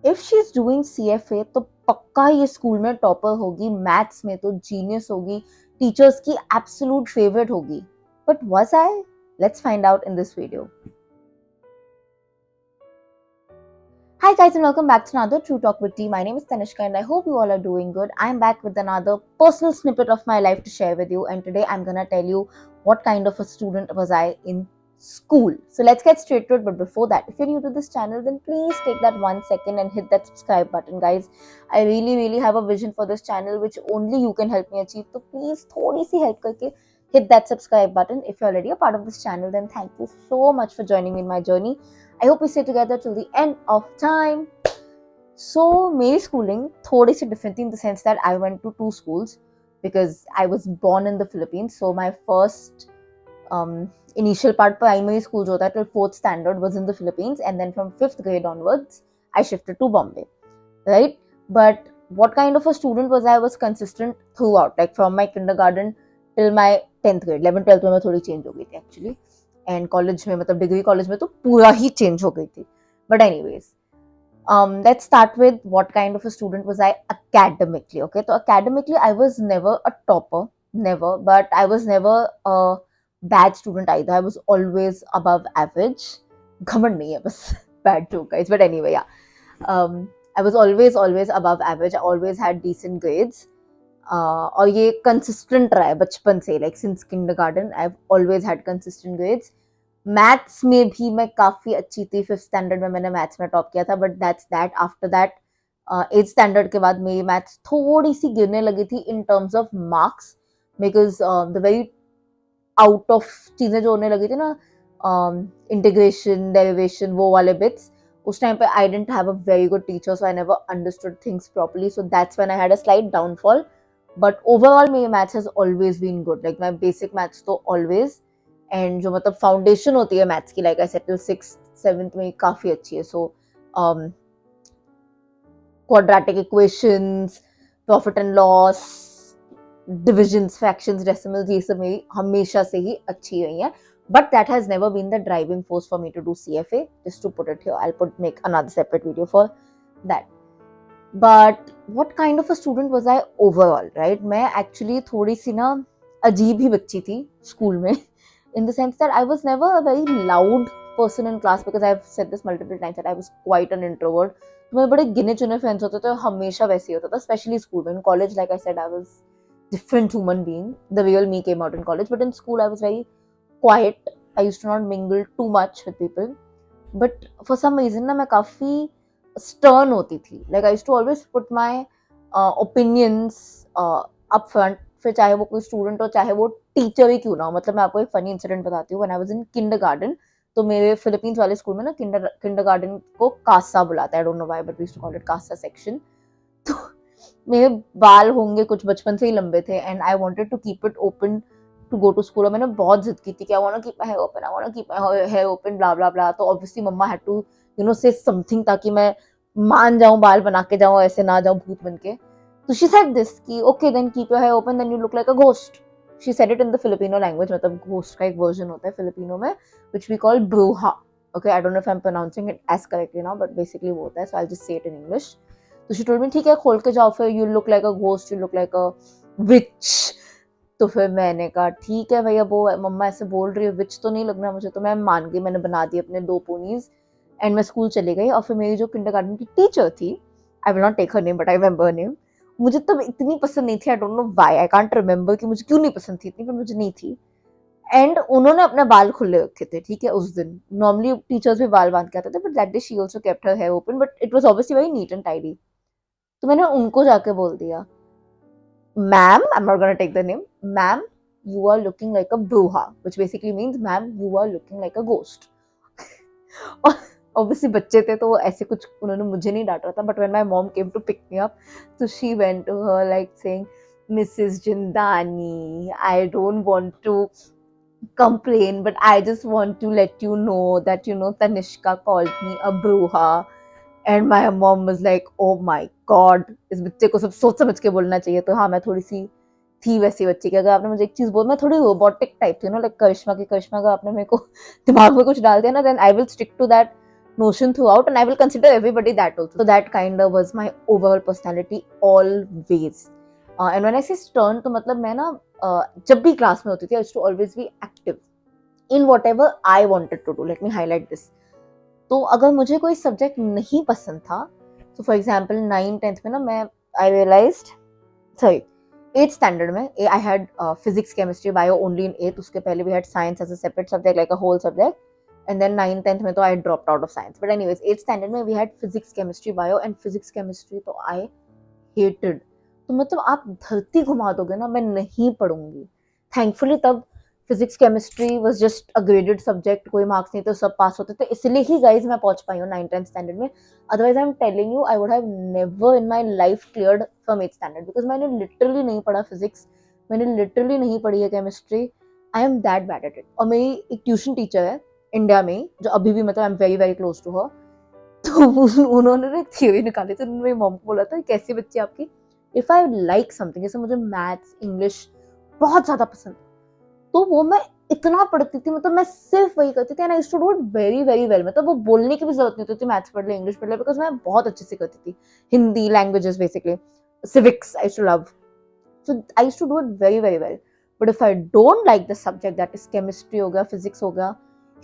If she is doing CFA तो पक्का ये स्कूल में टॉपर होगी, मैथ्स में तो जीनियस होगी, टीचर्स की एब्सोल्यूट फेवरेट होगी. But was I? Let's find out in this video. Hi guys and welcome back to another True Talk with T. My name is Tanishka and I hope you all are doing good. I am back with another personal snippet of my life to share with you, and today I'm gonna tell you what kind of a student was I in school. So let's get straight to it. But before that, if you're new to this channel, then please take that 1 second and hit that subscribe button, guys. I really have a vision for this channel which only you can help me achieve. So please थोड़ी सी help करके hit that subscribe button. If you're already a part of this channel, then thank you so much for joining me in my journey. I hope we stay together till the end of time. So मेरी schooling थोड़ी सी different थी in the sense that I went to 2 schools because I was born in the Philippines. So my first initial part primary school जो होता है till 4th standard was in the Philippines, and then from 5th grade onwards I shifted to Bombay, right? But what kind of a student was I? Was consistent throughout, like from my kindergarten till my 10th grade. 11th 12th में मैं थोड़ी change हो गई थी actually, and college में मतलब degree college में तो पूरा ही चेंज हो गई थी. But anyways, let's start with what kind of a student was I academically. Okay, so academically I was never a topper, never, but I was never a bad student either. I was always above average. घमंड नहीं है बस, bad joke guys, but anyway, yeah. I was always above average. I always had decent grades. और ये consistent रहा है बचपन से, like since kindergarten I've always had consistent grades. Maths में भी मैं काफी अच्छी थी. 5th स्टैंडर्ड में मैंने मैथ्स में टॉप किया था, but that's that. After that 8th standard के बाद मेरी मैथ्स थोड़ी सी गिरने लगी थी in terms of marks, because the very out of चीजें जो होने लगी थी ना, इंटीग्रेशन डेरिवेशन वो वाले बिट्स, उस टाइम पे I didn't have a very good teacher, so I never understood things properly. So that's when I had a slight downfall. But overall मेरी maths has always been good. Like my basic maths तो always, and जो मतलब foundation होती है maths की, like I said till 6th 7th में काफी अच्छी है. So quadratic equations, profit and loss, divisions, fractions, decimals, ये सब मेरी हमेशा से ही अच्छी रही है. But that has never been the driving force for me to do CFA. Just to put it here, I'll make another separate video for that. But what kind of a student was I overall, right? मैं actually थोड़ी सी ना अजीब ही बच्ची थी school में, in the sense that I was never a very loud person in class, because I've said this multiple times that I was quite an introvert. तो मेरे बड़े गिने चुने फ्रेंड्स होते थे, हमेशा वैसे ही होता था, स्पेशली स्कूल में. In college, like I said, I was different human being. The real me came out in college, but in school I was very quiet. I used to not mingle too much with people. But for some reason ना मैं काफी stern होती थी. Like I used to always put my opinions up front. फिर चाहे वो कोई student हो, चाहे वो टीचर ही क्यों ना हो. मतलब मैं आपको एक फनी इंसिडेंट बताती हूँ. When I was in kindergarten, तो मेरे फिलीपींस वाले स्कूल में ना किंडरगार्टन को कासा बुलाता है. I don't know why, but we used to call it कासा सेक्शन. तो मेरे बाल होंगे कुछ बचपन से ही लंबे थे, and I wanted to keep it open to go to school. और मैंने बहुत जिद की थी कि I want to keep my hair open, I want to keep my hair open, blah blah blah. तो obviously mumma had to say something, ताकि मैं मान जाऊं, बाल बना के जाऊं, ऐसे ना जाऊं भूत बन के. तो शी सेड दिस कि okay then keep your hair open, then you look like a ghost. She said it in the Filipino language. मतलब घोस्ट का एक वर्जन होता है फिलिपिनो में, व्हिच वी कॉल ब्रूहा. Okay, I don't know if I am pronouncing it as correctly now, but basically वो होता है. So I just say it in English. तो शी टोल्ड मी ठीक है खोल के जाओ, फिर you look like a ghost, you look like a witch. तो फिर मैंने कहा ठीक है भैया, वो मम्मा ऐसे बोल रही है, विच तो नहीं लगना मुझे. तो मैं मान गई, मैंने बना दिए अपने 2 पोनीज, एंड मैं स्कूल चली गई. और फिर मेरी जो किंडरगार्टन की टीचर थी, I will not take her name but I remember her name, मुझे तब इतनी पसंद नहीं थी. I don't know why, I can't remember कि मुझे क्यों नहीं पसंद थी इतनी, पर मुझे नहीं थी. एंड उन्होंने अपने बाल खुले रखे थे, ठीक है, उस दिन. नॉर्मली टीचर्स भी बाल बांध के आते थे, but that day she also kept her hair open, but it was obviously very neat and tidy. तो मैंने उनको जाके बोल दिया, ma'am, I'm not gonna take the name, ma'am, you are looking like a bruja, which basically means ma'am, you are looking like a ghost. और obviously बच्चे थे तो ऐसे कुछ उन्होंने मुझे नहीं डांटा था, but when my mom came to pick me up, so she went to her like saying, Mrs. Jindani, I don't want to complain, but I just want to let you know that Tanishka called me a bruja. And my mom was like oh my God, इस बच्चे को सब सोच समझ के बोलना चाहिए. तो हाँ, मैं थोड़ी सी थी वैसी बच्ची की. अगर आपने मुझे एक चीज बोल, मैं थोड़ी रोबोटिक टाइप थी लाइक करिश्मा की. करिश्मा का आपने मेरे को दिमाग में कुछ डाल दिया ना, then I will stick to that notion throughout, and I will consider everybody that also. So that kind of was my overall personality always. And when I say stern, तो मतलब मैं ना जब भी क्लास में होती थी, I used to always be active in whatever I wanted to do. Let me highlight this. तो अगर मुझे कोई सब्जेक्ट नहीं पसंद था, तो फॉर एग्जाम्पल 9th-10th में ना मैं आई रियलाइज्ड, सॉरी 8th स्टैंडर्ड में I had physics chemistry bio only in 8th, उसके पहले we had science as a separate subject like a whole subject, and then 9th-10th में तो I dropped out of science, but anyways 8th standard में we had physics chemistry bio, and physics chemistry तो I hated. तो मतलब आप धरती घुमा दोगे ना, मैं नहीं पढ़ूंगी. थैंकफुली तब physics chemistry was just a graded subject, कोई मार्क्स नहीं तो सब पास होते थे, इसलिए ही गाइज मैं पहुंच पाई हूँ 9th-10th स्टैंडर्ड में. Otherwise I am telling you I would have never in my life cleared from 8th standard, because मैंने लिटरली नहीं पढ़ा फिजिक्स, मैंने लिटरली नहीं पढ़ी है chemistry. I am that bad at it. और मेरी एक ट्यूशन टीचर है इंडिया में, जो अभी भी मतलब I am very very close to her. तो उन्होंने एक थ्योरी निकाली थी, उन्होंने मेरी मॉम को बोला था कैसी बच्ची आपकी, इफ आई लाइक समथिंग, जैसे मुझे मैथ्स इंग्लिश बहुत ज्यादा पसंद, तो वो मैं इतना पढ़ती थी, मतलब मैं सिर्फ वही करती थी, and I used to do it very very well. मतलब वो बोलने की भी जरूरत नहीं होती थी मैथ्स पढ़ ले इंग्लिश पढ़ ले, बिकॉज मैं बहुत अच्छे से करती थी. Hindi languages basically, civics I used to love, so I used to do it very very well. But if I don't like the subject, that is chemistry हो गया, physics हो गया,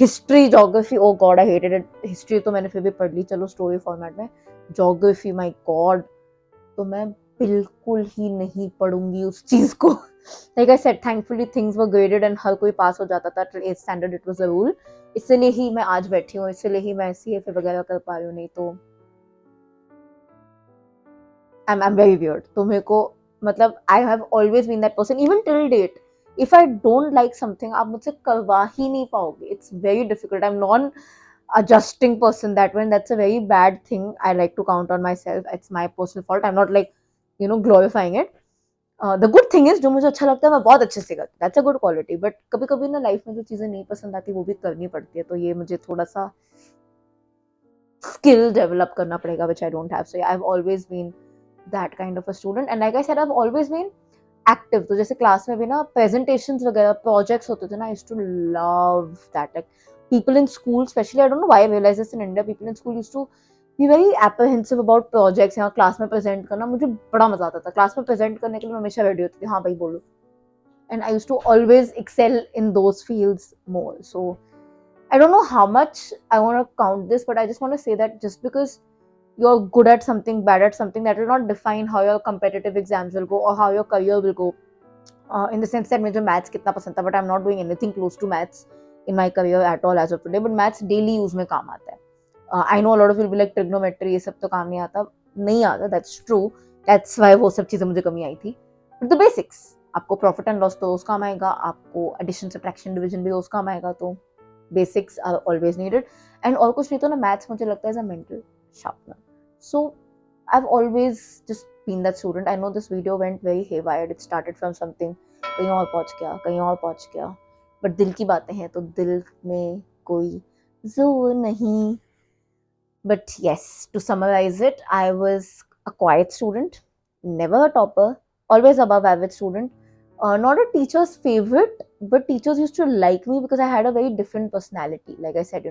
history geography, oh god I hated it. history तो मैंने फिर भी पढ़ ली, चलो story format में. geography my god, तो मैं बिल्कुल ही नहीं पढ़ूंगी उस चीज को. Like I said, thankfully things were graded and हर कोई पास हो जाता था till 8th standard, it was a rule. इसलिए ही मैं आज बैठी हूँ, इसलिए ही मैं CFA वगैरह कर पा रही हूँ, नहीं तो I'm very weird. तो मेरे को मतलब I have always been that person even till date. If I don't like something, आप मुझसे करवा ही नहीं पाओगे. It's very difficult. I'm non-adjusting person that way, and that's a very bad thing. I like to count on myself. It's my personal fault. I'm not like glorifying it. The good thing is जो मुझे अच्छा लगता है मैं बहुत अच्छे से करती हूँ. That's a good quality. But कभी कभी ना लाइफ में जो चीजें नहीं पसंद आती वो भी करनी पड़ती है, तो ये मुझे थोड़ा सा skill develop करना पड़ेगा, which I don't have. So yeah, I've always been that kind of a student, and like I said, I've always been active. तो जैसे क्लास में भी ना presentations वगैरह projects होते थे ना, I used to love that. Like people in school, especially, I don't know why I realized this in India, people in school used to be very apprehensive about projects. यहाँ class में present करना मुझे बड़ा मजा आता था. Class में present करने के लिए मैं हमेशा ready होती थी, हाँ भाई बोलो. And I used to always excel in those fields more. So I don't know how much I want to count this, but I just want to say that just because you're good at something, bad at something, that will not define how your competitive exams will go or how your career will go. In the sense that मुझे maths कितना पसंद था, but I'm not doing anything close to maths in my career at all as of today. But maths daily use में काम आता है. I know a lot of you will be like trigonometry, ये सब तो काम नहीं आता. नहीं आता, that's true. That's why वो सब चीजें मुझे कमी आई थी. But the basics, आपको profit and loss तो उसका काम आएगा, आपको addition, subtraction, division भी उसका काम आएगा, तो basics are always needed. And और कुछ नहीं तो ना maths मुझे लगता है as a mental sharpener. So I've always just been that student. I know this video went very haywire. It started from something, कहीं और पहुंच गया. But दिल की बातें हैं तो दिल में कोई जोर नहीं. But yes, to summarize it, I was a quiet student, never a topper, always above average student. Not a teacher's favorite, but teachers used to like me because I had a very different personality. Like I said,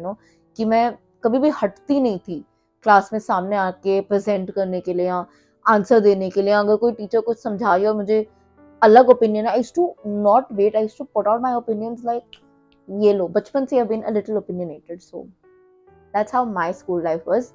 कि मैं कभी भी हटती नहीं थी class में सामने आके प्रेजेंट करने के लिए या आंसर देने के लिए. अगर कोई टीचर कुछ समझा रही और मुझे अलग opinion, I used to not wait, I used to put out my opinions like ये लो. बचपन से I have been a little opinionated. So that's how my school life was.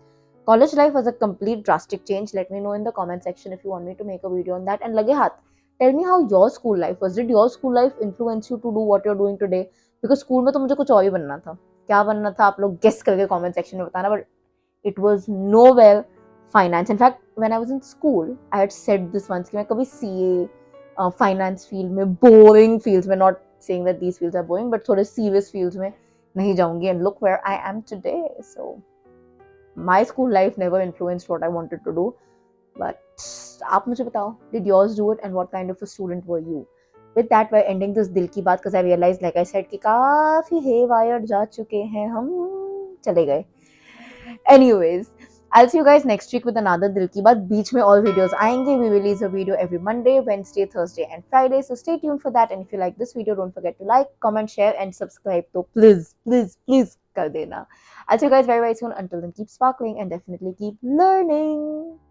College life was a complete drastic change. Let me know in the comment section if you want me to make a video on that. And lage haath, tell me how your school life was. Did your school life influence you to do what you're doing today? Because school में तो मुझे कुछ और ही बनना था. क्या बनना था आप लोग guess करके comment section में बताना. But it was nowhere finance. In fact, when I was in school, I had said this once कि मैं कभी CA finance field में, boring fields में, not saying that these fields are boring, but थोड़े serious fields में नहीं जाऊंगी. And look where I am today. So my school life never influenced what I wanted to do. But आप मुझे बताओ, did yours do it, and what kind of a student were you? With that, we're ending this दिल की बात, because I realized, like I said, कि काफी haywire जा चुके हैं हम, चले गए. Anyways, I'll see you guys next week with another दिल की बात. बीच में all videos आएंगे. We release a video every Monday, Wednesday, Thursday and Friday. So stay tuned for that. And if you like this video, don't forget to like, comment, share and subscribe. So please, please, please कर देना. I'll see you guys very very soon. Until then, keep sparkling and definitely keep learning.